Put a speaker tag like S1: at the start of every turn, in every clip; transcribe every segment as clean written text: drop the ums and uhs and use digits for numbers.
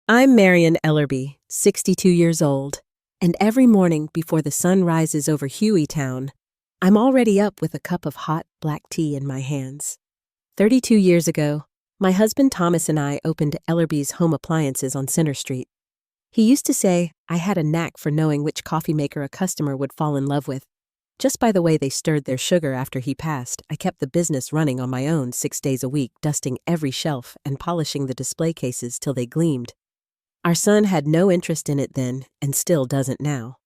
S1: I'm Marion Ellerby, 62 years old, and every morning before the sun rises over Hueytown, I'm already up with a cup of hot black tea in my hands. 32 years ago, my husband Thomas and I opened Ellerby's Home Appliances on Center Street. He used to say I had a knack for knowing which coffee maker a customer would fall in love with. Just by the way they stirred their sugar after he passed, I kept the business running on my own 6 days a week, dusting every shelf and polishing the display cases till they gleamed. Our son had no interest in it then and still doesn't now.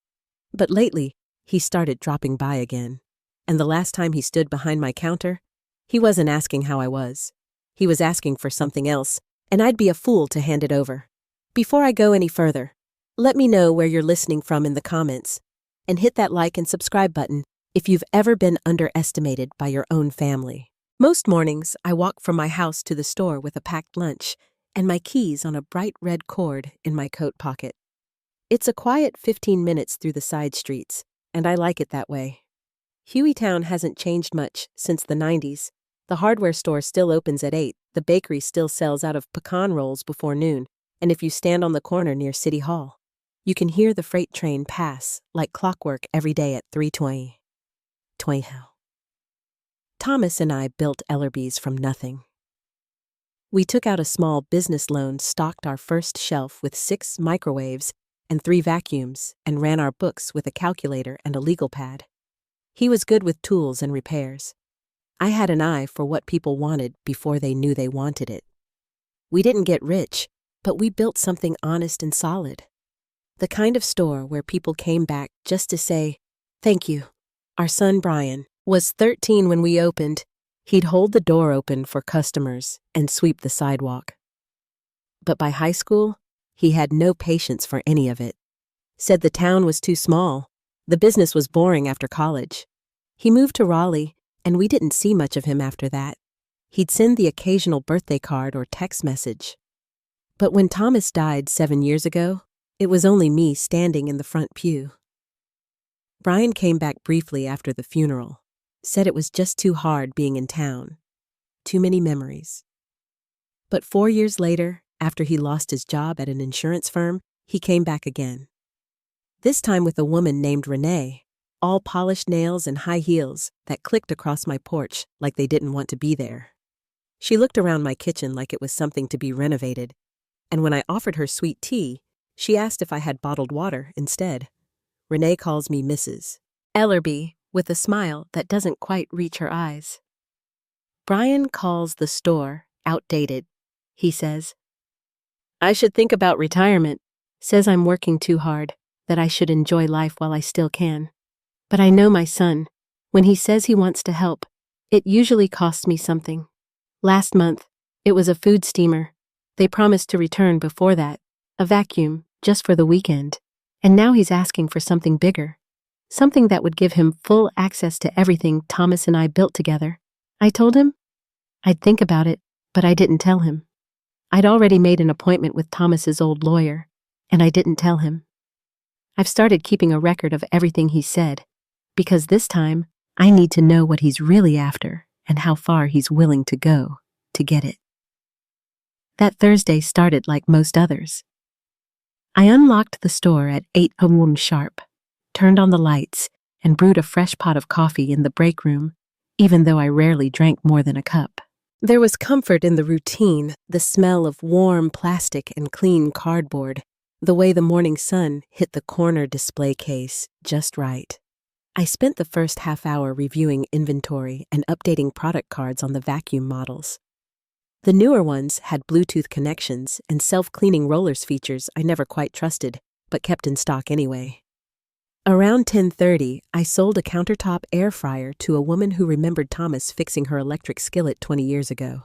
S1: But lately, he started dropping by again. And the last time he stood behind my counter, he wasn't asking how I was. He was asking for something else, and I'd be a fool to hand it over. Before I go any further, let me know where you're listening from in the comments, and hit that like and subscribe button if you've ever been underestimated by your own family. Most mornings, I walk from my house to the store with a packed lunch and my keys on a bright red cord in my coat pocket. It's a quiet 15 minutes through the side streets, and I like it that way. Hueytown hasn't changed much since the 90s. The hardware store still opens at 8, the bakery still sells out of pecan rolls before noon, and if you stand on the corner near City Hall, you can hear the freight train pass like clockwork every day at 3:20. Thomas and I built Ellerby's from nothing. We took out a small business loan, stocked our first shelf with 6 microwaves and 3 vacuums, and ran our books with a calculator and a legal pad. He was good with tools and repairs. I had an eye for what people wanted before they knew they wanted it. We didn't get rich, but we built something honest and solid. The kind of store where people came back just to say, "Thank you." Our son Brian was 13 when we opened. He'd hold the door open for customers and sweep the sidewalk. But by high school, he had no patience for any of it. Said the town was too small. The business was boring after college. He moved to Raleigh, and we didn't see much of him after that. He'd send the occasional birthday card or text message. But when Thomas died 7 years ago, it was only me standing in the front pew. Brian came back briefly after the funeral. Said it was just too hard being in town. Too many memories. But 4 years later, after he lost his job at an insurance firm, he came back again. This time with a woman named Renee, all polished nails and high heels that clicked across my porch like they didn't want to be there. She looked around my kitchen like it was something to be renovated, and when I offered her sweet tea, she asked if I had bottled water instead. Renee calls me Mrs. Ellerby, with a smile that doesn't quite reach her eyes. Brian calls the store outdated. He says, "I should think about retirement." Says I'm working too hard, that I should enjoy life while I still can. But I know my son. When he says he wants to help, it usually costs me something. Last month, it was a food steamer. They promised to return before that, a vacuum, just for the weekend. And now he's asking for something bigger. Something that would give him full access to everything Thomas and I built together. I told him I'd think about it, but I didn't tell him. I'd already made an appointment with Thomas's old lawyer, and I didn't tell him. I've started keeping a record of everything he said, because this time I need to know what he's really after and how far he's willing to go to get it. That Thursday started like most others. I unlocked the store at 8 p.m. sharp, turned on the lights, and brewed a fresh pot of coffee in the break room, even though I rarely drank more than a cup. There was comfort in the routine, the smell of warm plastic and clean cardboard, the way the morning sun hit the corner display case just right. I spent the first half hour reviewing inventory and updating product cards on the vacuum models. The newer ones had Bluetooth connections and self-cleaning rollers features I never quite trusted, but kept in stock anyway. Around 10:30, I sold a countertop air fryer to a woman who remembered Thomas fixing her electric skillet 20 years ago.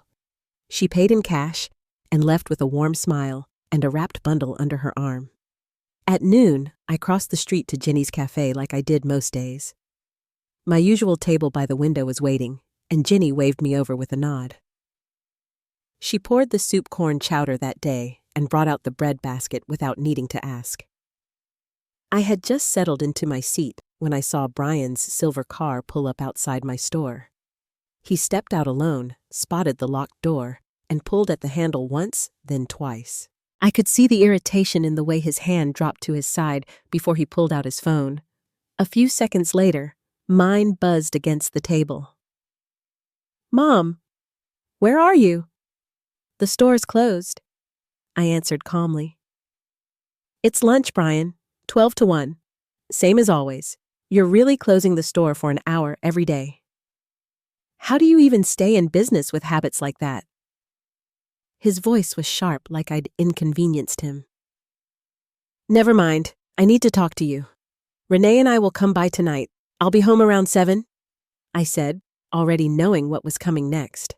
S1: She paid in cash and left with a warm smile and a wrapped bundle under her arm. At noon, I crossed the street to Jenny's Cafe like I did most days. My usual table by the window was waiting, and Jenny waved me over with a nod. She poured the soup corn chowder that day and brought out the bread basket without needing to ask. I had just settled into my seat when I saw Brian's silver car pull up outside my store. He stepped out alone, spotted the locked door, and pulled at the handle once, then twice. I could see the irritation in the way his hand dropped to his side before he pulled out his phone. A few seconds later, mine buzzed against the table. "Mom, where are you?" "The store's closed," I answered calmly. "It's lunch, Brian. 12 to 1. Same as always. You're really closing the store for an hour every day. How do you even stay in business with habits like that?" His voice was sharp, like I'd inconvenienced him. "Never mind. I need to talk to you. Renee and I will come by tonight. I'll be home around 7, I said, already knowing what was coming next.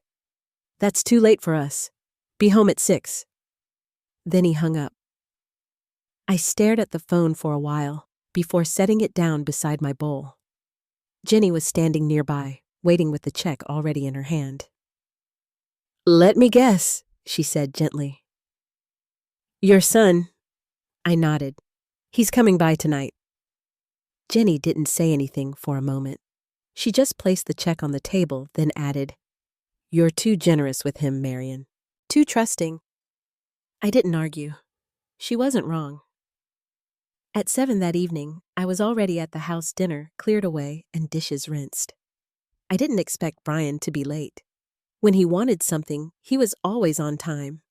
S1: "That's too late for us. Be home at 6. Then he hung up. I stared at the phone for a while before setting it down beside my bowl. Jenny was standing nearby, waiting with the check already in her hand. "Let me guess," she said gently. "Your son." I nodded. "He's coming by tonight." Jenny didn't say anything for a moment. She just placed the check on the table, then added, "You're too generous with him, Marion. Too trusting." I didn't argue. She wasn't wrong. At 7 that evening, I was already at the house dinner, cleared away, and dishes rinsed. I didn't expect Brian to be late. When he wanted something, he was always on time.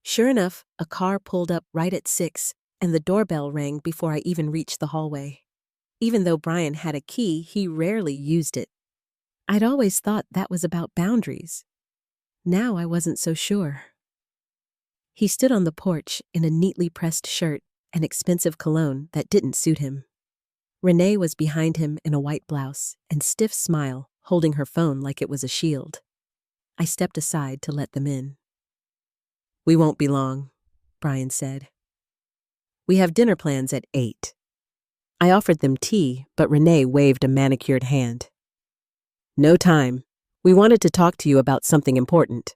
S1: Sure enough, a car pulled up right at 6, and the doorbell rang before I even reached the hallway. Even though Brian had a key, he rarely used it. I'd always thought that was about boundaries. Now I wasn't so sure. He stood on the porch in a neatly pressed shirt and expensive cologne that didn't suit him. Renee was behind him in a white blouse and stiff smile, holding her phone like it was a shield. I stepped aside to let them in. "We won't be long," Brian said. "We have dinner plans at 8. I offered them tea, but Renee waved a manicured hand. "No time. We wanted to talk to you about something important."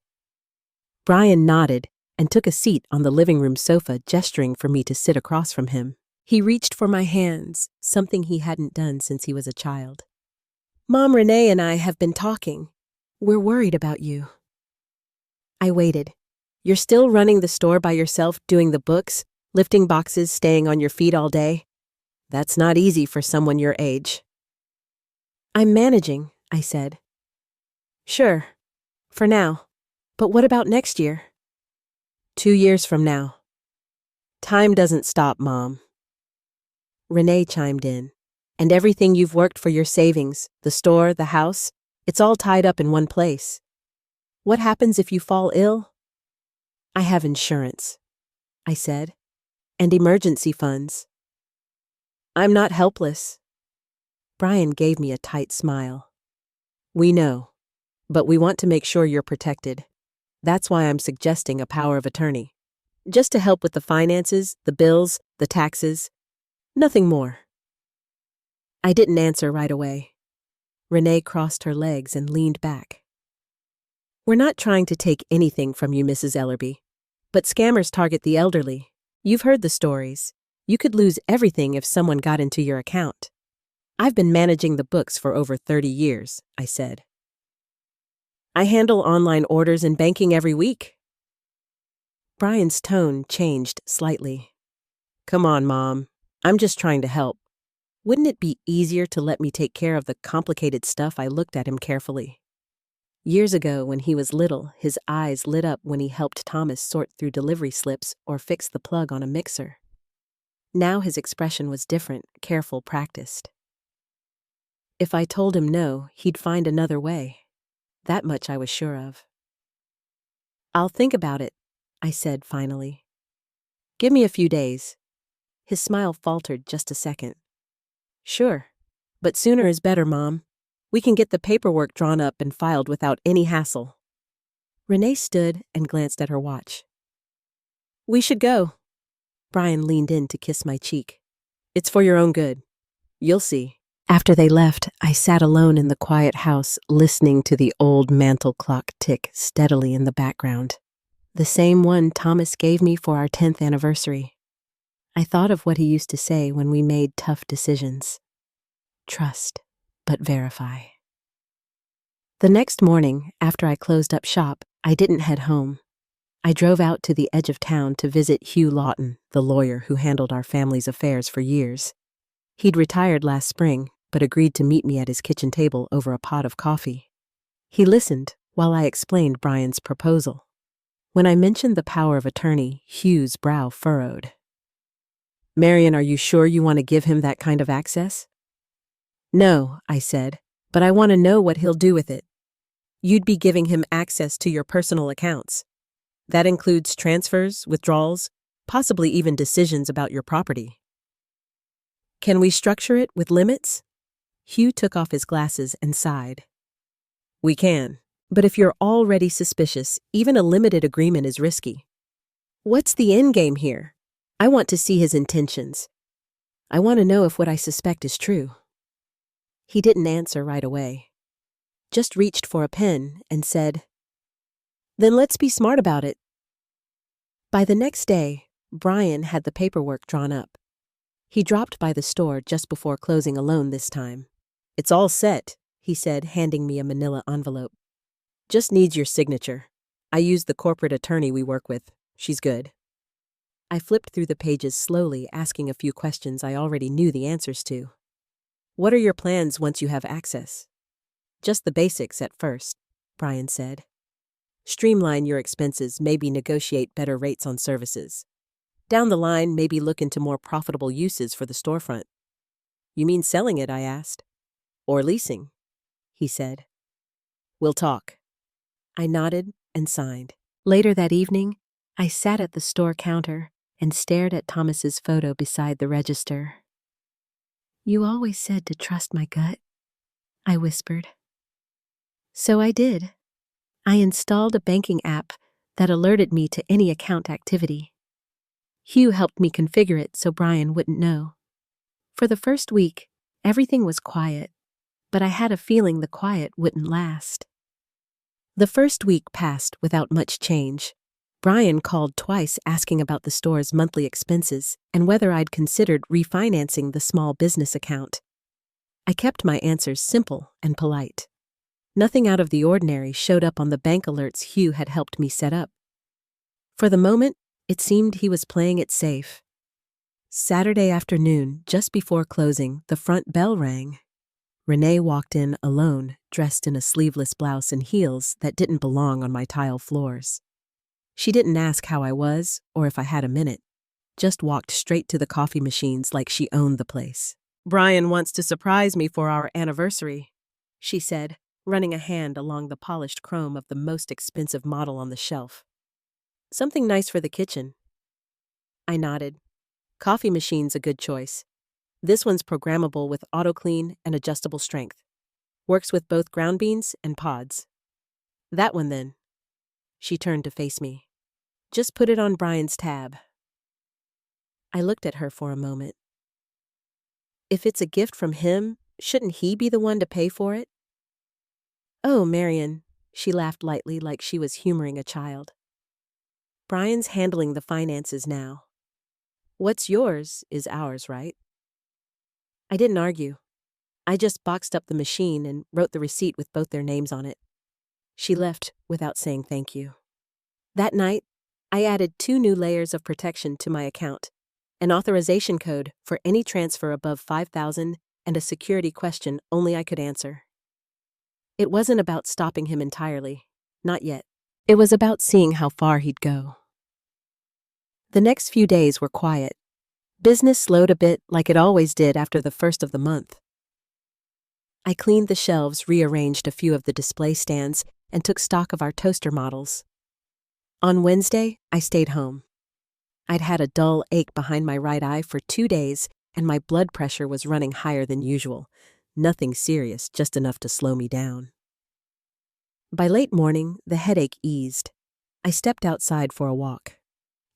S1: Brian nodded and took a seat on the living room sofa, gesturing for me to sit across from him. He reached for my hands, something he hadn't done since he was a child. "Mom, Renee and I have been talking. We're worried about you." I waited. "You're still running the store by yourself, doing the books, lifting boxes, staying on your feet all day? That's not easy for someone your age." "I'm managing," I said. "Sure, for now. But what about next year?" 2 years from now. Time doesn't stop, Mom." Renee chimed in. "And everything you've worked for, your savings, the store, the house, it's all tied up in one place. What happens if you fall ill?" "I have insurance," I said, "and emergency funds. I'm not helpless." Brian gave me a tight smile. "We know, but we want to make sure you're protected. That's why I'm suggesting a power of attorney. Just to help with the finances, the bills, the taxes. Nothing more." I didn't answer right away. Renee crossed her legs and leaned back. "We're not trying to take anything from you, Mrs. Ellerby. But scammers target the elderly. You've heard the stories. You could lose everything if someone got into your account. I've been managing the books for over 30 years, I said. I handle online orders and banking every week." Brian's tone changed slightly. "Come on, Mom. I'm just trying to help. Wouldn't it be easier to let me take care of the complicated stuff?" I looked at him carefully. Years ago, when he was little, his eyes lit up when he helped Thomas sort through delivery slips or fix the plug on a mixer. Now his expression was different, careful, practiced. If I told him no, he'd find another way. That much I was sure of. "I'll think about it," I said finally. "Give me a few days." His smile faltered just a second. "Sure, but sooner is better, Mom. We can get the paperwork drawn up and filed without any hassle." Renee stood and glanced at her watch. "We should go." Brian leaned in to kiss my cheek. "It's for your own good. You'll see." After they left, I sat alone in the quiet house, listening to the old mantel clock tick steadily in the background. The same one Thomas gave me for our 10th anniversary. I thought of what he used to say when we made tough decisions. Trust, but verify. The next morning, after I closed up shop, I didn't head home. I drove out to the edge of town to visit Hugh Lawton, the lawyer who handled our family's affairs for years. He'd retired last spring, but agreed to meet me at his kitchen table over a pot of coffee. He listened while I explained Brian's proposal. When I mentioned the power of attorney, Hugh's brow furrowed. "Marian, are you sure you want to give him that kind of access?" "No," I said, "but I want to know what he'll do with it." "You'd be giving him access to your personal accounts. That includes transfers, withdrawals, possibly even decisions about your property." "Can we structure it with limits?" Hugh took off his glasses and sighed. "We can, but if you're already suspicious, even a limited agreement is risky." "What's the end game here? I want to see his intentions. I want to know if what I suspect is true." He didn't answer right away, just reached for a pen and said, "Then let's be smart about it." By the next day, Brian had the paperwork drawn up. He dropped by the store just before closing alone this time. "It's all set," he said, handing me a manila envelope. "Just needs your signature. I used the corporate attorney we work with. She's good." I flipped through the pages slowly, asking a few questions I already knew the answers to. "What are your plans once you have access?" "Just the basics at first," Brian said. "Streamline your expenses, maybe negotiate better rates on services. Down the line, maybe look into more profitable uses for the storefront." "You mean selling it?" I asked. "Or leasing?" he said. "We'll talk." I nodded and signed. Later that evening, I sat at the store counter and stared at Thomas's photo beside the register. "You always said to trust my gut," I whispered. So I did. I installed a banking app that alerted me to any account activity. Hugh helped me configure it so Brian wouldn't know. For the first week, everything was quiet, but I had a feeling the quiet wouldn't last. The first week passed without much change. Brian called twice asking about the store's monthly expenses and whether I'd considered refinancing the small business account. I kept my answers simple and polite. Nothing out of the ordinary showed up on the bank alerts Hugh had helped me set up. For the moment, it seemed he was playing it safe. Saturday afternoon, just before closing, the front bell rang. Renee walked in alone, dressed in a sleeveless blouse and heels that didn't belong on my tile floors. She didn't ask how I was or if I had a minute, just walked straight to the coffee machines like she owned the place. "Brian wants to surprise me for our anniversary," she said, running a hand along the polished chrome of the most expensive model on the shelf. "Something nice for the kitchen." I nodded. "Coffee machine's a good choice. This one's programmable with auto-clean and adjustable strength. Works with both ground beans and pods." "That one then." She turned to face me. "Just put it on Brian's tab." I looked at her for a moment. If it's a gift from him, shouldn't he be the one to pay for it? "Oh, Marian," she laughed lightly like she was humoring a child. "Brian's handling the finances now. What's yours is ours, right?" I didn't argue. I just boxed up the machine and wrote the receipt with both their names on it. She left without saying thank you. That night, I added 2 new layers of protection to my account, an authorization code for any transfer above $5,000 and a security question only I could answer. It wasn't about stopping him entirely, not yet. It was about seeing how far he'd go. The next few days were quiet. Business slowed a bit like it always did after the first of the month. I cleaned the shelves, rearranged a few of the display stands, and took stock of our toaster models. On Wednesday, I stayed home. I'd had a dull ache behind my right eye for 2 days, and my blood pressure was running higher than usual. Nothing serious, just enough to slow me down. By late morning, the headache eased. I stepped outside for a walk.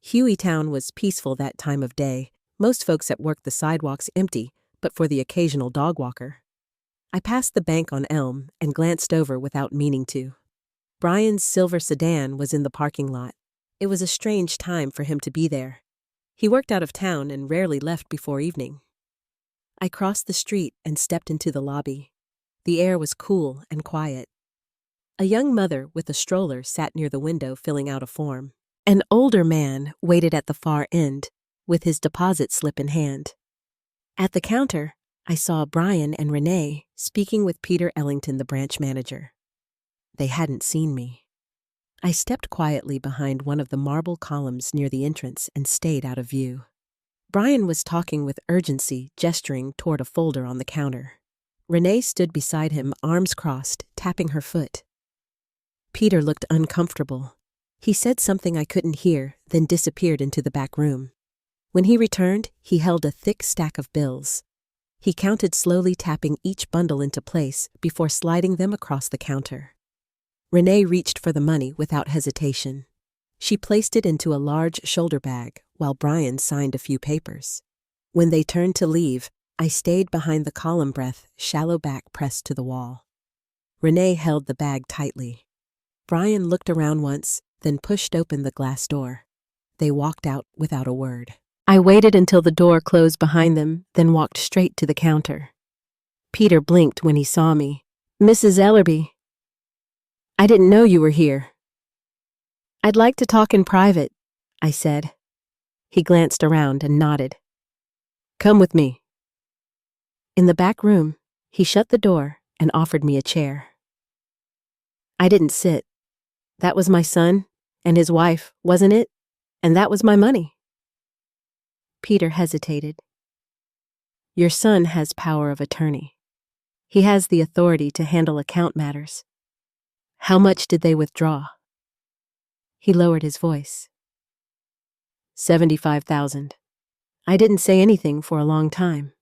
S1: Hueytown was peaceful that time of day. Most folks at work the sidewalks empty, but for the occasional dog walker. I passed the bank on Elm and glanced over without meaning to. Brian's silver sedan was in the parking lot. It was a strange time for him to be there. He worked out of town and rarely left before evening. I crossed the street and stepped into the lobby. The air was cool and quiet. A young mother with a stroller sat near the window filling out a form. An older man waited at the far end, with his deposit slip in hand. At the counter, I saw Brian and Renee speaking with Peter Ellington, the branch manager. They hadn't seen me. I stepped quietly behind one of the marble columns near the entrance and stayed out of view. Brian was talking with urgency, gesturing toward a folder on the counter. Renee stood beside him, arms crossed, tapping her foot. Peter looked uncomfortable. He said something I couldn't hear, then disappeared into the back room. When he returned, he held a thick stack of bills. He counted slowly, tapping each bundle into place before sliding them across the counter. Renee reached for the money without hesitation. She placed it into a large shoulder bag while Brian signed a few papers. When they turned to leave, I stayed behind the column, breath, shallow back pressed to the wall. Renee held the bag tightly. Brian looked around once, then pushed open the glass door. They walked out without a word. I waited until the door closed behind them, then walked straight to the counter. Peter blinked when he saw me. "Mrs. Ellerby, I didn't know you were here." "I'd like to talk in private," I said. He glanced around and nodded. "Come with me." In the back room, he shut the door and offered me a chair. I didn't sit. That was my son and his wife, wasn't it? And that was my money. Peter hesitated. "Your son has power of attorney. He has the authority to handle account matters. How much did they withdraw?" He lowered his voice. $75,000. I didn't say anything for a long time.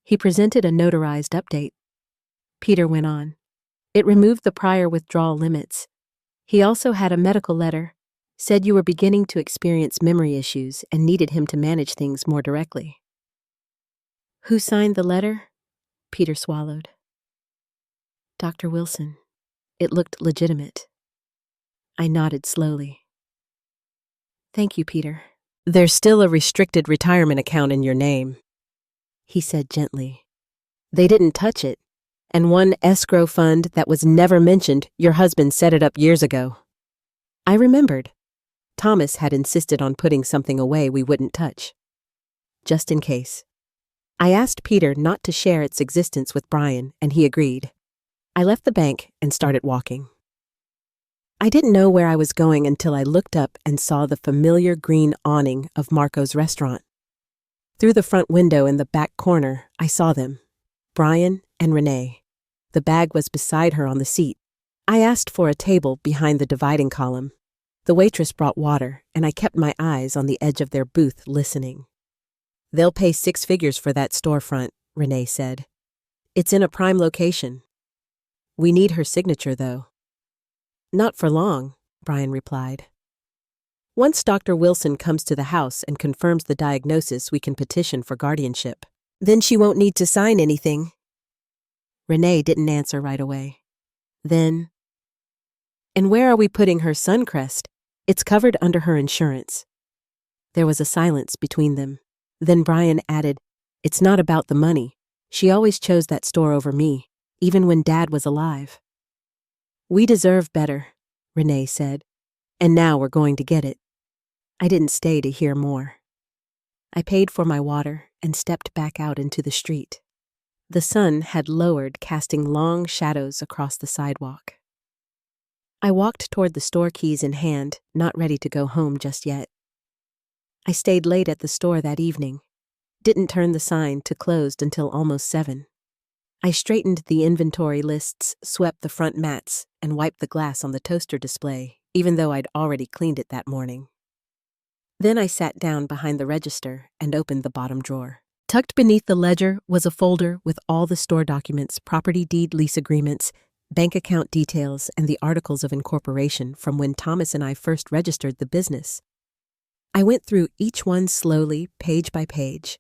S1: He presented a notarized update. Peter went on. It removed the prior withdrawal limits. He also had a medical letter, said you were beginning to experience memory issues and needed him to manage things more directly. "Who signed the letter?" Peter swallowed. "Dr. Wilson." It looked legitimate. I nodded slowly. "Thank you, Peter." "There's still a restricted retirement account in your name," he said gently. "They didn't touch it, and one escrow fund that was never mentioned, your husband set it up years ago." I remembered. Thomas had insisted on putting something away we wouldn't touch. Just in case. I asked Peter not to share its existence with Brian, and he agreed. I left the bank and started walking. I didn't know where I was going until I looked up and saw the familiar green awning of Marco's restaurant. Through the front window in the back corner, I saw them, Brian and Renee. The bag was beside her on the seat. I asked for a table behind the dividing column. The waitress brought water, and I kept my eyes on the edge of their booth listening. "They'll pay 6 figures for that storefront," Renee said. "It's in a prime location. We need her signature, though." "Not for long," Brian replied. "Once Dr. Wilson comes to the house and confirms the diagnosis, we can petition for guardianship. Then she won't need to sign anything." Renee didn't answer right away. Then, "And where are we putting her suncrest? It's covered under her insurance." There was a silence between them. Then Brian added, "It's not about the money. She always chose that store over me, even when Dad was alive." "We deserve better," Renee said, "and now we're going to get it." I didn't stay to hear more. I paid for my water and stepped back out into the street. The sun had lowered, casting long shadows across the sidewalk. I walked toward the store, keys in hand, not ready to go home just yet. I stayed late at the store that evening. Didn't turn the sign to closed until almost 7. I straightened the inventory lists, swept the front mats, and wiped the glass on the toaster display, even though I'd already cleaned it that morning. Then I sat down behind the register and opened the bottom drawer. Tucked beneath the ledger was a folder with all the store documents, property deed lease agreements, bank account details, and the articles of incorporation from when Thomas and I first registered the business. I went through each one slowly, page by page.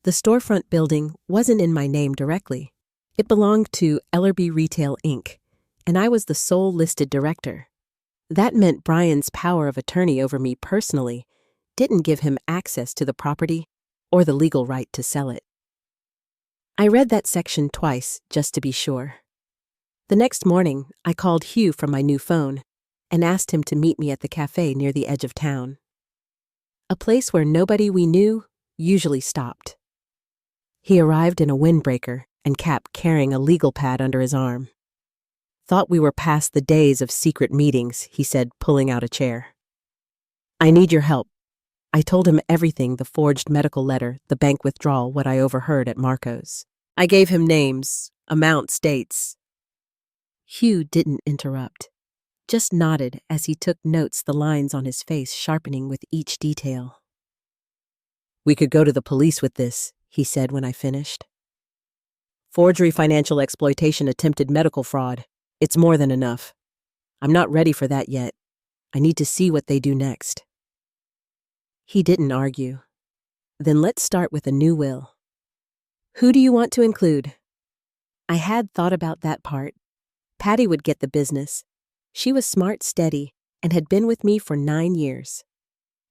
S1: The storefront building wasn't in my name directly. It belonged to Ellerby Retail, Inc., and I was the sole listed director. That meant Brian's power of attorney over me personally didn't give him access to the property or the legal right to sell it. I read that section twice just to be sure. The next morning, I called Hugh from my new phone. and asked him to meet me at the cafe near the edge of town. A place where nobody we knew usually stopped. He arrived in a windbreaker and Cap carrying a legal pad under his arm. "Thought we were past the days of secret meetings," he said, pulling out a chair. "I need your help." I told him everything: the forged medical letter, the bank withdrawal, what I overheard at Marco's. I gave him names, amounts, dates. Hugh didn't interrupt, just nodded as he took notes, the lines on his face sharpening with each detail. "We could go to the police with this," he said when I finished. "Forgery, financial exploitation, attempted medical fraud. It's more than enough. I'm not ready for that yet. I need to see what they do next." He didn't argue. "Then let's start with a new will. Who do you want to include?" I had thought about that part. Patty would get the business. She was smart, steady, and had been with me for 9 years.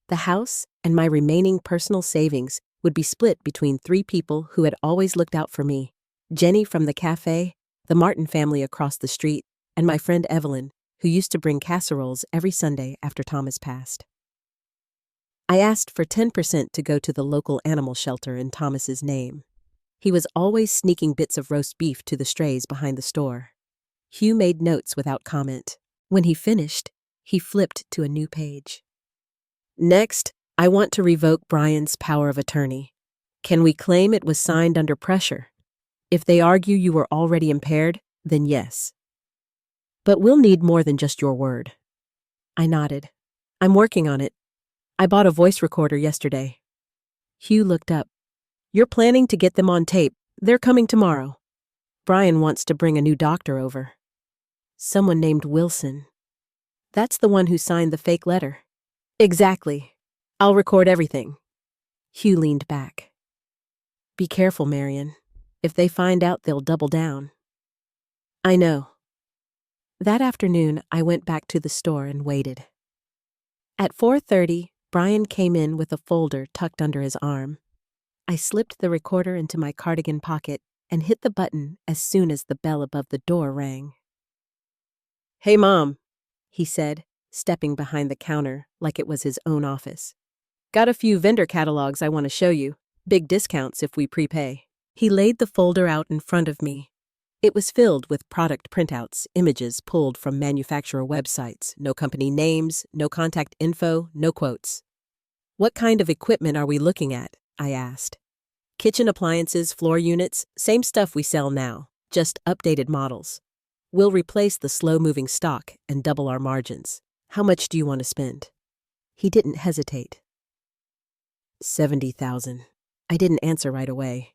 S1: The house and my remaining personal savings would be split between 3 people who had always looked out for me: Jenny from the cafe, the Martin family across the street, and my friend Evelyn, who used to bring casseroles every Sunday after Thomas passed. I asked for 10% to go to the local animal shelter in Thomas's name. He was always sneaking bits of roast beef to the strays behind the store. Hugh made notes without comment. When he finished, he flipped to a new page. "Next, I want to revoke Brian's power of attorney. Can we claim it was signed under pressure? If they argue you were already impaired, then yes. But we'll need more than just your word." I nodded. "I'm working on it. I bought a voice recorder yesterday." Hugh looked up. "You're planning to get them on tape. They're coming tomorrow. Brian wants to bring a new doctor over. Someone named Wilson. That's the one who signed the fake letter." "Exactly. I'll record everything." Hugh leaned back. "Be careful, Marion. If they find out, they'll double down." "I know." That afternoon, I went back to the store and waited. At 4:30, Brian came in with a folder tucked under his arm. I slipped the recorder into my cardigan pocket and hit the button as soon as the bell above the door rang. "Hey, Mom," he said, stepping behind the counter like it was his own office. "Got a few vendor catalogs I want to show you. Big discounts if we prepay." He laid the folder out in front of me. It was filled with product printouts, images pulled from manufacturer websites, no company names, no contact info, no quotes. "What kind of equipment are we looking at?" I asked. "Kitchen appliances, floor units, same stuff we sell now, just updated models. We'll replace the slow-moving stock and double our margins. How much do you want to spend?" He didn't hesitate. $70,000. I didn't answer right away.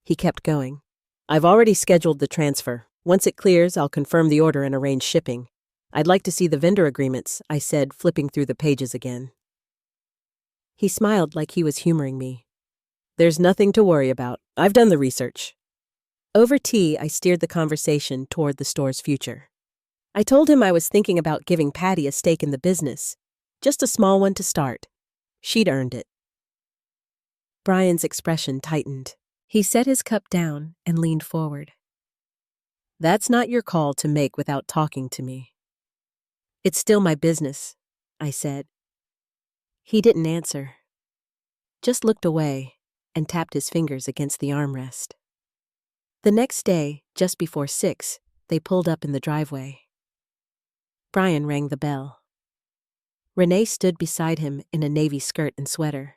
S1: He kept going. "I've already scheduled the transfer. Once it clears, I'll confirm the order and arrange shipping. I'd like to see the vendor agreements," I said, flipping through the pages again. He smiled like he was humoring me. "There's nothing to worry about. I've done the research." Over tea, I steered the conversation toward the store's future. I told him I was thinking about giving Patty a stake in the business, just a small one to start. She'd earned it. Brian's expression tightened. He set his cup down and leaned forward. "That's not your call to make without talking to me." "It's still my business," I said. He didn't answer, just looked away and tapped his fingers against the armrest. The next day, just before 6, they pulled up in the driveway. Brian rang the bell. Renee stood beside him in a navy skirt and sweater.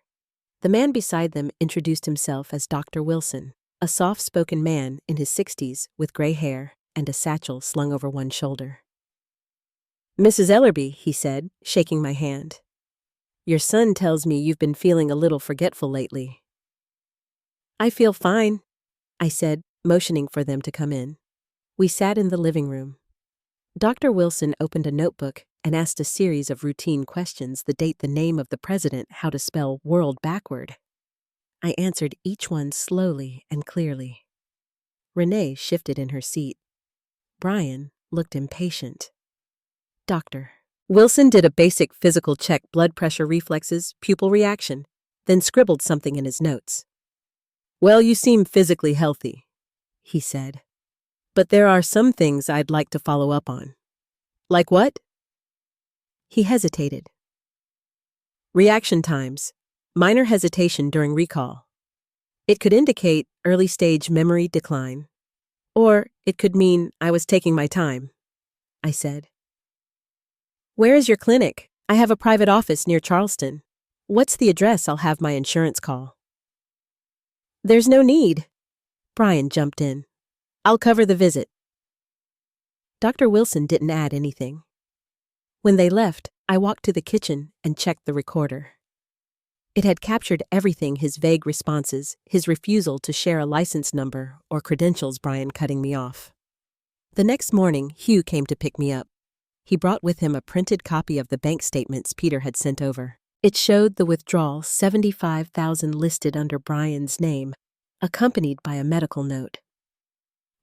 S1: The man beside them introduced himself as Dr. Wilson, a soft-spoken man in his 60s with gray hair and a satchel slung over one shoulder. "Mrs. Ellerby," he said, shaking my hand. "Your son tells me you've been feeling a little forgetful lately." "I feel fine," I said, motioning for them to come in. We sat in the living room. Dr. Wilson opened a notebook and asked a series of routine questions: the date, the name of the president, how to spell world backward. I answered each one slowly and clearly. Renee shifted in her seat. Brian looked impatient. "Doctor." Wilson did a basic physical check: blood pressure, reflexes, pupil reaction, then scribbled something in his notes. "Well, you seem physically healthy," he said. "But there are some things I'd like to follow up on." "Like what?" He hesitated. Reaction times. Minor hesitation during recall. It could indicate early-stage memory decline. Or it could mean I was taking my time, I said. Where is your clinic? I have a private office near Charleston. What's the address? I'll have my insurance call. There's no need. Brian jumped in. I'll cover the visit. Dr. Wilson didn't add anything. When they left, I walked to the kitchen and checked the recorder. It had captured everything: his vague responses, his refusal to share a license number or credentials, Brian cutting me off. The next morning, Hugh came to pick me up. He brought with him a printed copy of the bank statements Peter had sent over. It showed the withdrawal, $75,000 listed under Brian's name, accompanied by a medical note.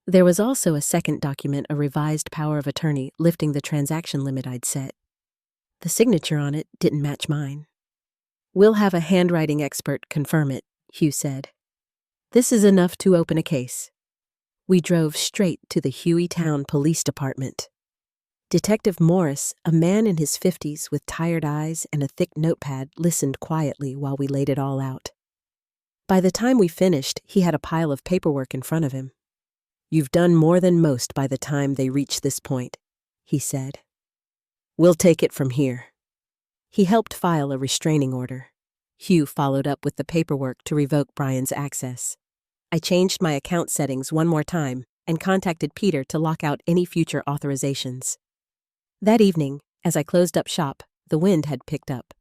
S1: There was also a second document, a revised power of attorney lifting the transaction limit I'd set. The signature on it didn't match mine. We'll have a handwriting expert confirm it, Hugh said. This is enough to open a case. We drove straight to the Hueytown Police Department. Detective Morris, a man in his 50s with tired eyes and a thick notepad, listened quietly while we laid it all out. By the time we finished, he had a pile of paperwork in front of him. You've done more than most by the time they reach this point, he said. We'll take it from here. He helped file a restraining order. Hugh followed up with the paperwork to revoke Brian's access. I changed my account settings one more time and contacted Peter to lock out any future authorizations. That evening, as I closed up shop, the wind had picked up.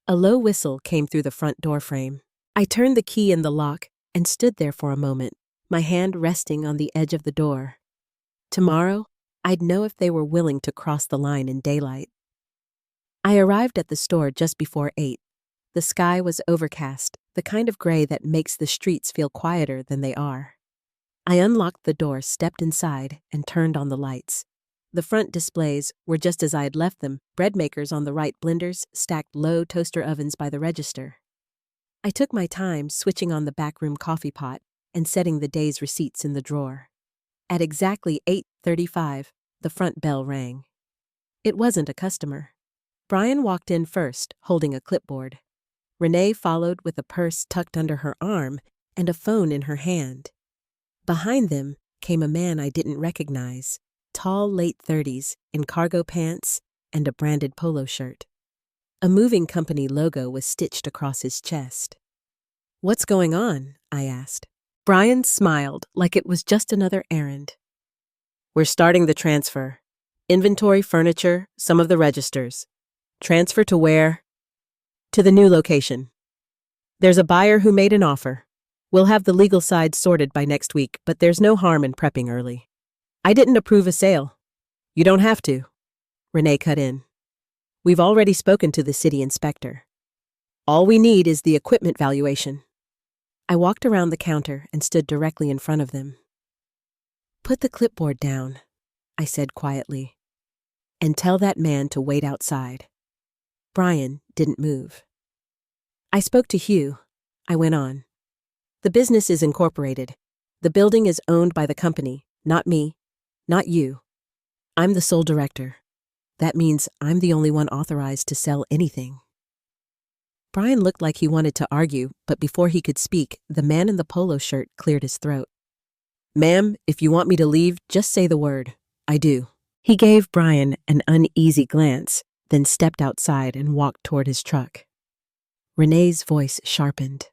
S1: A low whistle came through the front door frame. I turned the key in the lock and stood there for a moment, my hand resting on the edge of the door. Tomorrow, I'd know if they were willing to cross the line in daylight. I arrived at the store just before 8. The sky was overcast, the kind of gray that makes the streets feel quieter than they are. I unlocked the door, stepped inside, and turned on the lights. The front displays were just as I had left them, bread makers on the right, blenders, stacked low toaster ovens by the register. I took my time switching on the backroom coffee pot and setting the day's receipts in the drawer. At exactly 8:35, the front bell rang. It wasn't a customer. Brian walked in first, holding a clipboard. Renee followed with a purse tucked under her arm and a phone in her hand. Behind them came a man I didn't recognize, tall, late 30s, in cargo pants and a branded polo shirt. A moving company logo was stitched across his chest. What's going on? I asked. Brian smiled like it was just another errand. We're starting the transfer. Inventory, furniture, some of the registers. Transfer to where? To the new location. There's a buyer who made an offer. We'll have the legal side sorted by next week, but there's no harm in prepping early. I didn't approve a sale. You don't have to. Renee cut in. We've already spoken to the city inspector. All we need is the equipment valuation. I walked around the counter and stood directly in front of them. Put the clipboard down, I said quietly, and tell that man to wait outside. Brian didn't move. I spoke to Hugh. I went on. The business is incorporated. The building is owned by the company, not me, not you. I'm the sole director. That means I'm the only one authorized to sell anything. Brian looked like he wanted to argue, but before he could speak, the man in the polo shirt cleared his throat. Ma'am, if you want me to leave, just say the word. I do. He gave Brian an uneasy glance, then stepped outside and walked toward his truck. Renee's voice sharpened.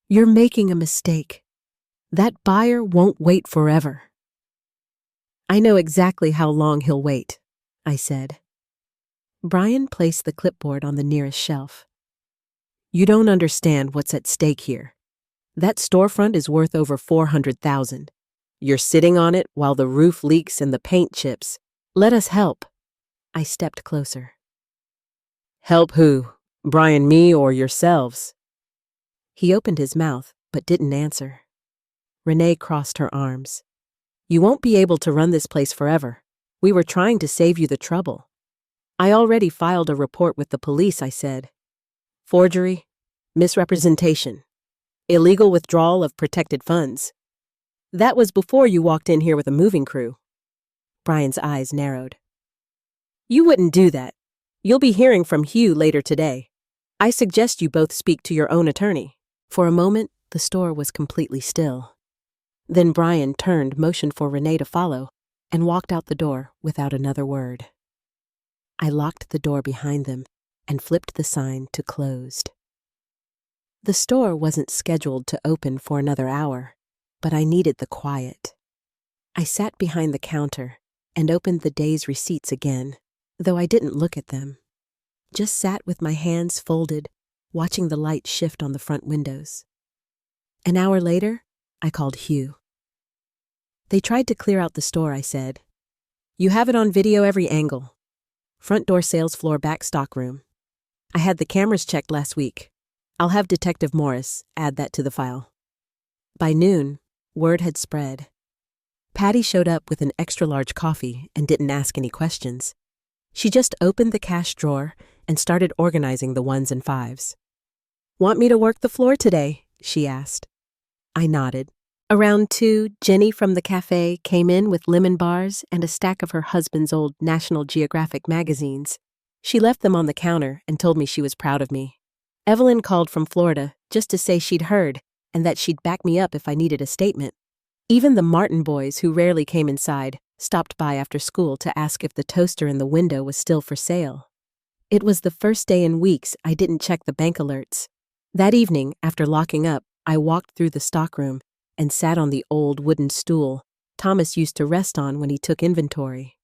S1: You're making a mistake. That buyer won't wait forever. I know exactly how long he'll wait, I said. Brian placed the clipboard on the nearest shelf. You don't understand what's at stake here. That storefront is worth over $400,000. You're sitting on it while the roof leaks and the paint chips. Let us help. I stepped closer. Help who? Brian, me, or yourselves? He opened his mouth, but didn't answer. Renee crossed her arms. You won't be able to run this place forever. We were trying to save you the trouble. I already filed a report with the police, I said. Forgery, misrepresentation, illegal withdrawal of protected funds. That was before you walked in here with a moving crew. Brian's eyes narrowed. You wouldn't do that. You'll be hearing from Hugh later today. I suggest you both speak to your own attorney." For a moment, the store was completely still. Then Brian turned, motioned for Renee to follow, and walked out the door without another word. I locked the door behind them and flipped the sign to closed. The store wasn't scheduled to open for another hour, but I needed the quiet. I sat behind the counter and opened the day's receipts again, though I didn't look at them. Just sat with my hands folded, watching the light shift on the front windows. An hour later, I called Hugh. "They tried to clear out the store," I said. "You have it on video every angle. Front door, sales floor, back stockroom. I had the cameras checked last week. I'll have Detective Morris add that to the file." By noon, word had spread. Patty showed up with an extra-large coffee and didn't ask any questions. She just opened the cash drawer and started organizing the 1s and 5s. "Want me to work the floor today?" she asked. I nodded. Around 2, Jenny from the cafe came in with lemon bars and a stack of her husband's old National Geographic magazines. She left them on the counter and told me she was proud of me. Evelyn called from Florida just to say she'd heard and that she'd back me up if I needed a statement. Even the Martin boys, who rarely came inside, stopped by after school to ask if the toaster in the window was still for sale. It was the first day in weeks I didn't check the bank alerts. That evening, after locking up, I walked through the stockroom and sat on the old wooden stool Thomas used to rest on when he took inventory.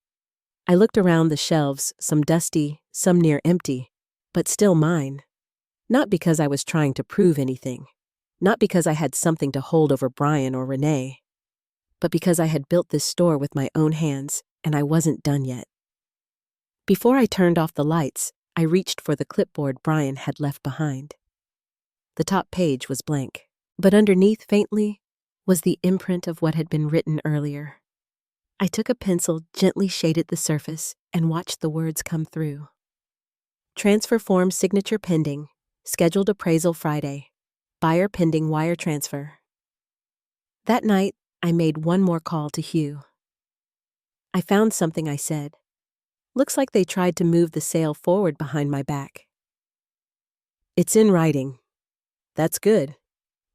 S1: I looked around the shelves, some dusty, some near empty, but still mine. Not because I was trying to prove anything, not because I had something to hold over Brian or Renee, but because I had built this store with my own hands and I wasn't done yet. Before I turned off the lights, I reached for the clipboard Brian had left behind. The top page was blank, but underneath, faintly, was the imprint of what had been written earlier. I took a pencil, gently shaded the surface, and watched the words come through. "Transfer form signature pending. Scheduled appraisal Friday. Buyer pending wire transfer." That night, I made one more call to Hugh. "I found something," I said. "Looks like they tried to move the sale forward behind my back." "It's in writing." "That's good,"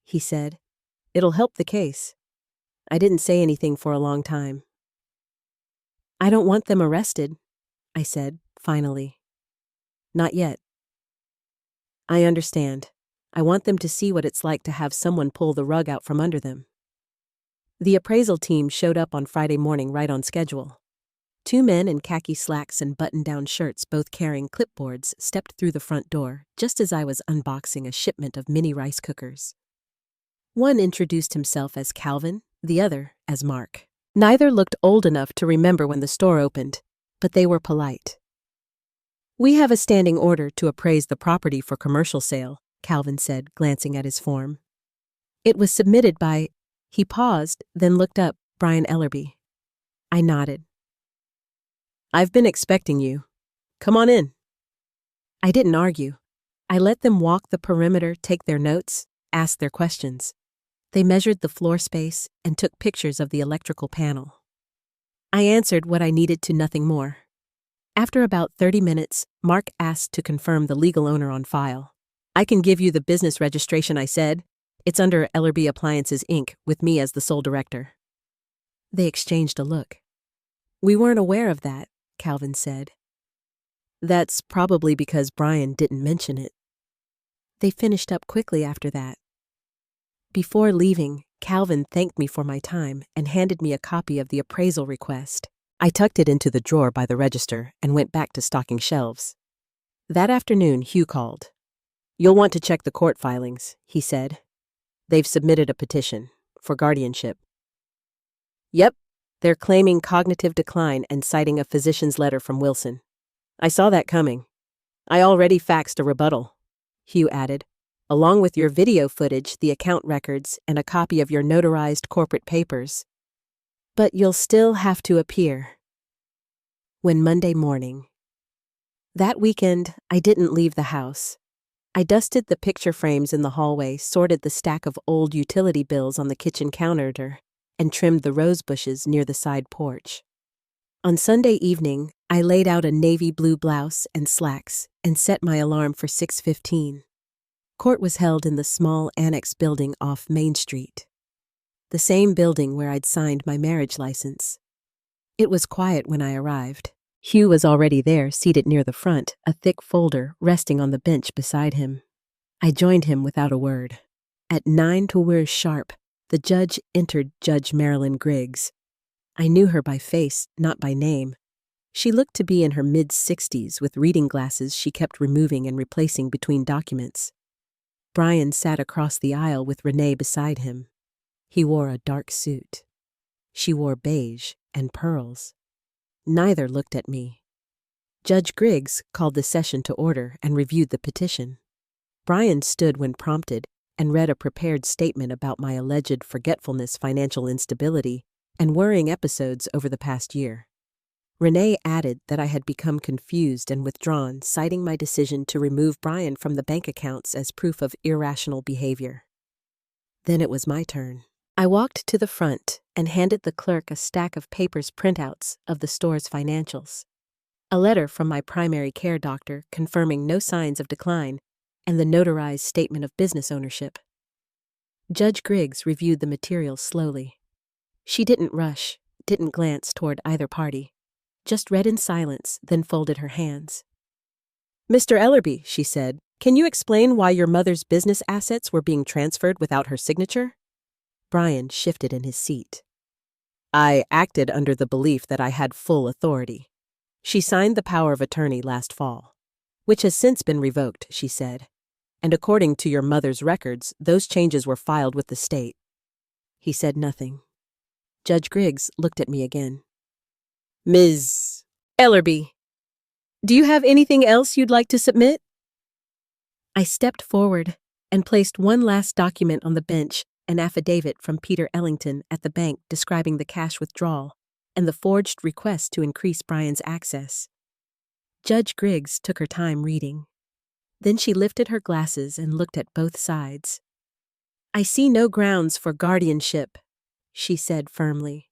S1: he said. "It'll help the case." I didn't say anything for a long time. "I don't want them arrested," I said, finally. "Not yet." "I understand. I want them to see what it's like to have someone pull the rug out from under them." The appraisal team showed up on Friday morning right on schedule. 2 men in khaki slacks and button-down shirts, both carrying clipboards, stepped through the front door just as I was unboxing a shipment of mini rice cookers. One introduced himself as Calvin, the other as Mark. Neither looked old enough to remember when the store opened, but they were polite. "We have a standing order to appraise the property for commercial sale," Calvin said, glancing at his form. "It was submitted by—" He paused, then looked up, "Brian Ellerby." I nodded. "I've been expecting you. Come on in." I didn't argue. I let them walk the perimeter, take their notes, ask their questions. They measured the floor space and took pictures of the electrical panel. I answered what I needed to, nothing more. After about 30 minutes, Mark asked to confirm the legal owner on file. "I can give you the business registration," I said. "It's under Ellerby Appliances, Inc., with me as the sole director." They exchanged a look. "We weren't aware of that," Calvin said. "That's probably because Brian didn't mention it." They finished up quickly after that. Before leaving, Calvin thanked me for my time and handed me a copy of the appraisal request. I tucked it into the drawer by the register and went back to stocking shelves. That afternoon, Hugh called. "You'll want to check the court filings," he said. "They've submitted a petition for guardianship." "Yep, they're claiming cognitive decline and citing a physician's letter from Wilson. I saw that coming. I already faxed a rebuttal," Hugh added, "along with your video footage, the account records, and a copy of your notarized corporate papers. But you'll still have to appear." When Monday morning. That weekend, I didn't leave the house. I dusted the picture frames in the hallway, sorted the stack of old utility bills on the kitchen counter, and trimmed the rose bushes near the side porch. On Sunday evening, I laid out a navy blue blouse and slacks and set my alarm for 6:15. Court was held in the small annex building off Main Street, the same building where I'd signed my marriage license. It was quiet when I arrived. Hugh was already there, seated near the front, a thick folder resting on the bench beside him. I joined him without a word. At 9 to sharp, the judge entered Judge Marilyn Griggs. I knew her by face, not by name. She looked to be in her mid-60s with reading glasses she kept removing and replacing between documents. Brian sat across the aisle with Renee beside him. He wore a dark suit. She wore beige and pearls. Neither looked at me. Judge Griggs called the session to order and reviewed the petition. Brian stood when prompted and read a prepared statement about my alleged forgetfulness, financial instability, and worrying episodes over the past year. Renee added that I had become confused and withdrawn, citing my decision to remove Brian from the bank accounts as proof of irrational behavior. Then it was my turn. I walked to the front and handed the clerk a stack of papers, printouts of the store's financials. A letter from my primary care doctor confirming no signs of decline, and the notarized statement of business ownership. Judge Griggs reviewed the materials slowly. She didn't rush, didn't glance toward either party. Just read in silence, then folded her hands. "Mr. Ellerby," she said, "can you explain why your mother's business assets were being transferred without her signature?" Brian shifted in his seat. "I acted under the belief that I had full authority. She signed the power of attorney last fall, which has since been revoked," she said. "And according to your mother's records, those changes were filed with the state." He said nothing. Judge Griggs looked at me again. "Ms. Ellerby, do you have anything else you'd like to submit?" I stepped forward and placed one last document on the bench, an affidavit from Peter Ellington at the bank describing the cash withdrawal and the forged request to increase Brian's access. Judge Griggs took her time reading. Then she lifted her glasses and looked at both sides. "I see no grounds for guardianship," she said firmly.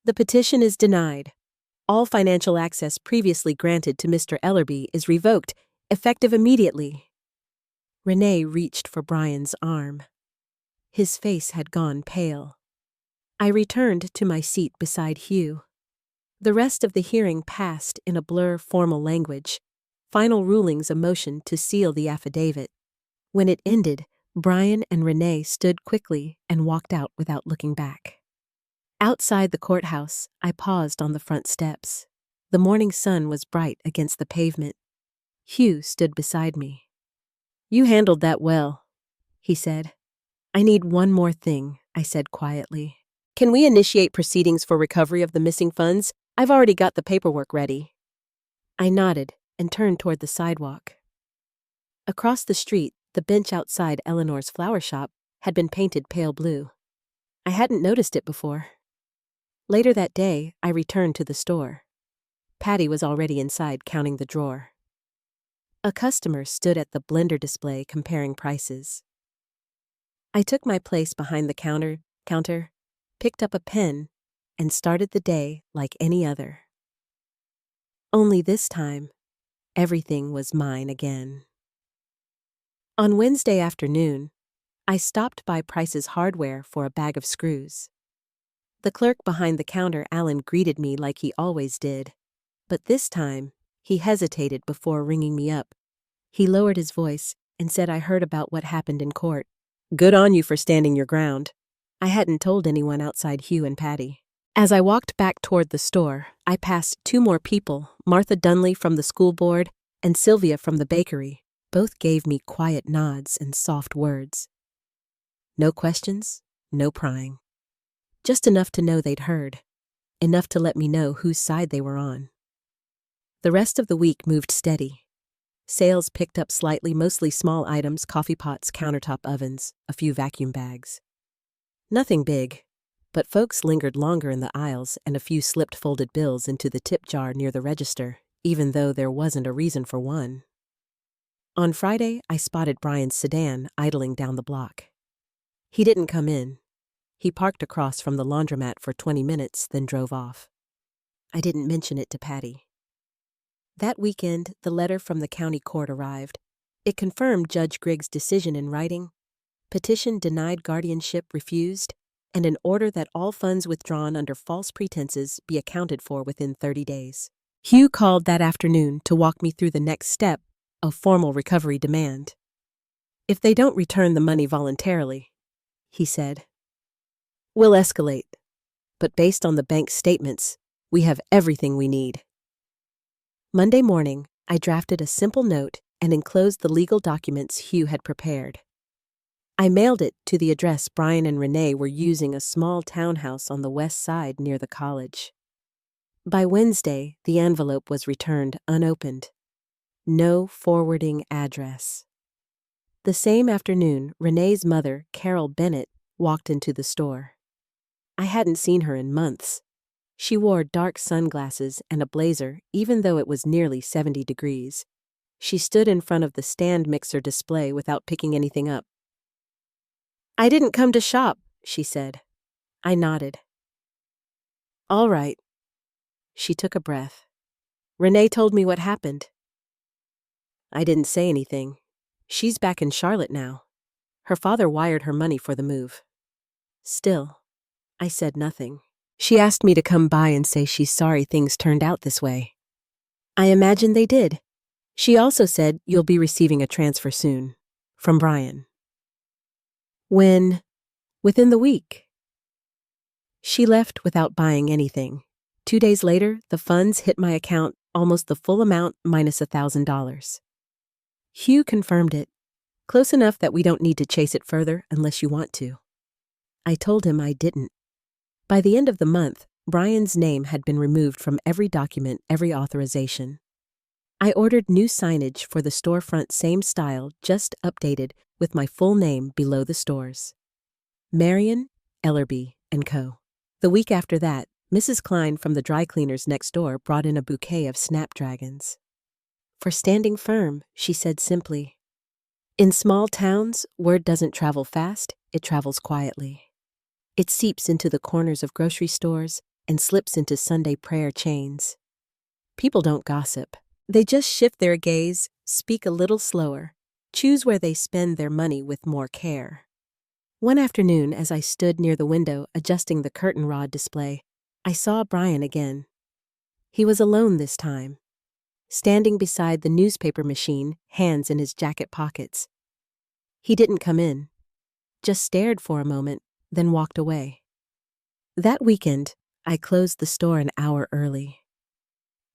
S1: "The petition is denied. All financial access previously granted to Mr. Ellerby is revoked, effective immediately." Renee reached for Brian's arm. His face had gone pale. I returned to my seat beside Hugh. The rest of the hearing passed in a blur formal language, final rulings a motion to seal the affidavit. When it ended, Brian and Renee stood quickly and walked out without looking back. Outside the courthouse, I paused on the front steps. The morning sun was bright against the pavement. Hugh stood beside me. "You handled that well," he said. "I need one more thing," I said quietly. "Can we initiate proceedings for recovery of the missing funds? I've already got the paperwork ready." I nodded and turned toward the sidewalk. Across the street, the bench outside Eleanor's flower shop had been painted pale blue. I hadn't noticed it before. Later that day, I returned to the store. Patty was already inside counting the drawer. A customer stood at the blender display comparing prices. I took my place behind the counter, picked up a pen, and started the day like any other. Only this time, everything was mine again. On Wednesday afternoon, I stopped by Price's Hardware for a bag of screws. The clerk behind the counter, Alan, greeted me like he always did, but this time, he hesitated before ringing me up. He lowered his voice and said I heard about what happened in court. "Good on you for standing your ground." I hadn't told anyone outside Hugh and Patty. As I walked back toward the store, I passed two more people, Martha Dunley from the school board and Sylvia from the bakery. Both gave me quiet nods and soft words. No questions, no prying. Just enough to know they'd heard, enough to let me know whose side they were on. The rest of the week moved steady. Sales picked up slightly, mostly small items, coffee pots, countertop ovens, a few vacuum bags. Nothing big, but folks lingered longer in the aisles and a few slipped folded bills into the tip jar near the register, even though there wasn't a reason for one. On Friday, I spotted Brian's sedan idling down the block. He didn't come in. He parked across from the laundromat for 20 minutes, then drove off. I didn't mention it to Patty. That weekend, the letter from the county court arrived. It confirmed Judge Griggs' decision in writing, petition denied guardianship refused, and an order that all funds withdrawn under false pretenses be accounted for within 30 days. Hugh called that afternoon to walk me through the next step of formal recovery demand. If they don't return the money voluntarily, he said, we'll escalate. But based on the bank's statements, we have everything we need. Monday morning, I drafted a simple note and enclosed the legal documents Hugh had prepared. I mailed it to the address Brian and Renee were using, a small townhouse on the west side near the college. By Wednesday, the envelope was returned unopened. No forwarding address. The same afternoon, Renee's mother, Carol Bennett, walked into the store. I hadn't seen her in months. She wore dark sunglasses and a blazer, even though it was nearly 70 degrees. She stood in front of the stand mixer display without picking anything up. I didn't come to shop, she said. I nodded. All right. She took a breath. Renee told me what happened. I didn't say anything. She's back in Charlotte now. Her father wired her money for the move. Still, I said nothing. She asked me to come by and say she's sorry things turned out this way. I imagine they did. She also said you'll be receiving a transfer soon. From Brian. When? Within the week. She left without buying anything. 2 days later, the funds hit my account, almost the full amount minus $1,000. Hugh confirmed it. Close enough that we don't need to chase it further unless you want to. I told him I didn't. By the end of the month, Brian's name had been removed from every document, every authorization. I ordered new signage for the storefront, same style, just updated with my full name below the stores. Marion, Ellerby & Co. The week after that, Mrs. Klein from the dry cleaners next door brought in a bouquet of snapdragons. For standing firm, she said simply, in small towns, word doesn't travel fast, it travels quietly. It seeps into the corners of grocery stores and slips into Sunday prayer chains. People don't gossip. They just shift their gaze, speak a little slower, choose where they spend their money with more care. One afternoon, as I stood near the window adjusting the curtain rod display, I saw Brian again. He was alone this time, standing beside the newspaper machine, hands in his jacket pockets. He didn't come in, just stared for a moment, then walked away. That weekend, I closed the store an hour early.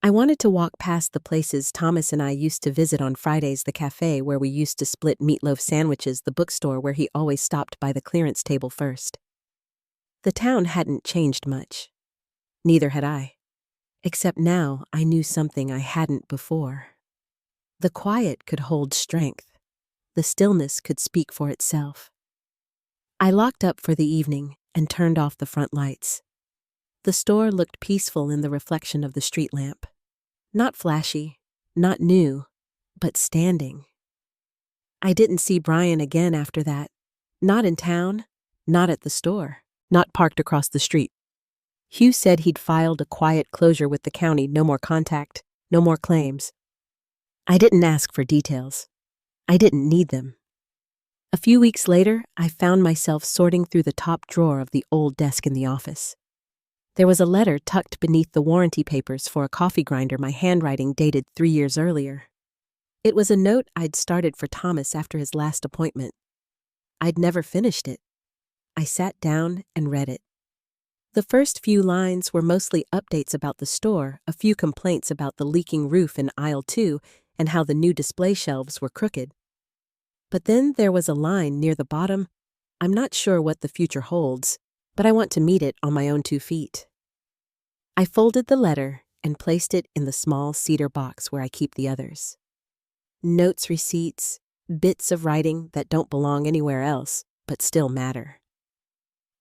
S1: I wanted to walk past the places Thomas and I used to visit on Fridays, the cafe where we used to split meatloaf sandwiches, the bookstore where he always stopped by the clearance table first. The town hadn't changed much. Neither had I. Except now I knew something I hadn't before. The quiet could hold strength. The stillness could speak for itself. I locked up for the evening and turned off the front lights. The store looked peaceful in the reflection of the street lamp. Not flashy, not new, but standing. I didn't see Brian again after that. Not in town, not at the store, not parked across the street. Hugh said he'd filed a quiet closure with the county, no more contact, no more claims. I didn't ask for details. I didn't need them. A few weeks later, I found myself sorting through the top drawer of the old desk in the office. There was a letter tucked beneath the warranty papers for a coffee grinder my handwriting dated 3 years earlier. It was a note I'd started for Thomas after his last appointment. I'd never finished it. I sat down and read it. The first few lines were mostly updates about the store, a few complaints about the leaking roof in aisle 2 and how the new display shelves were crooked. But then there was a line near the bottom, I'm not sure what the future holds, but I want to meet it on my own 2 feet. I folded the letter and placed it in the small cedar box where I keep the others. Notes, receipts, bits of writing that don't belong anywhere else, but still matter.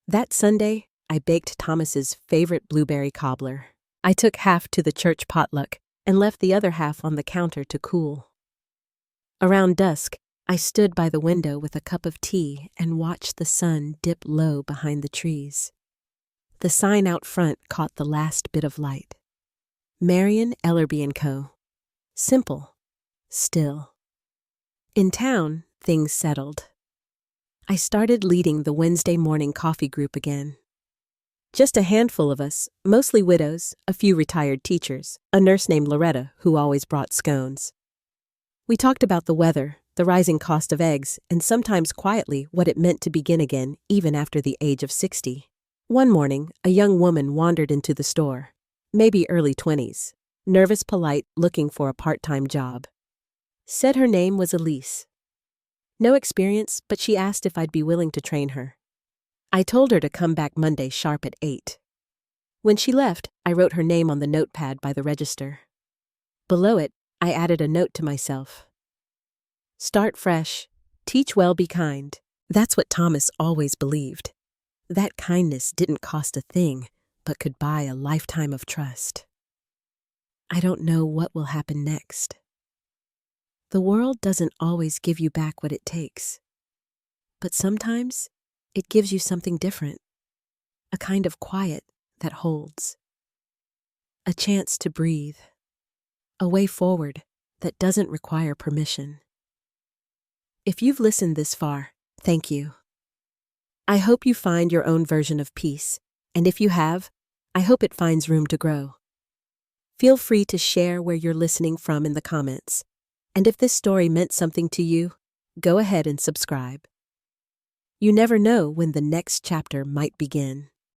S1: That Sunday, I baked Thomas's favorite blueberry cobbler. I took half to the church potluck and left the other half on the counter to cool. Around dusk, I stood by the window with a cup of tea and watched the sun dip low behind the trees. The sign out front caught the last bit of light. Marion, Ellerby & Co. Simple. Still. In town, things settled. I started leading the Wednesday morning coffee group again. Just a handful of us, mostly widows, a few retired teachers, a nurse named Loretta who always brought scones. We talked about the weather, the rising cost of eggs, and sometimes quietly what it meant to begin again even after the age of 60. One morning, a young woman wandered into the store, maybe early 20s, nervous, polite, looking for a part-time job. Said her name was Elise. No experience, but she asked if I'd be willing to train her. I told her to come back Monday sharp at 8. When she left, I wrote her name on the notepad by the register. Below it, I added a note to myself. Start fresh. Teach well, be kind. That's what Thomas always believed. That kindness didn't cost a thing, but could buy a lifetime of trust. I don't know what will happen next. The world doesn't always give you back what it takes. But sometimes, it gives you something different. A kind of quiet that holds. A chance to breathe. A way forward that doesn't require permission. If you've listened this far, thank you. I hope you find your own version of peace, and if you have, I hope it finds room to grow. Feel free to share where you're listening from in the comments. And if this story meant something to you, go ahead and subscribe. You never know when the next chapter might begin.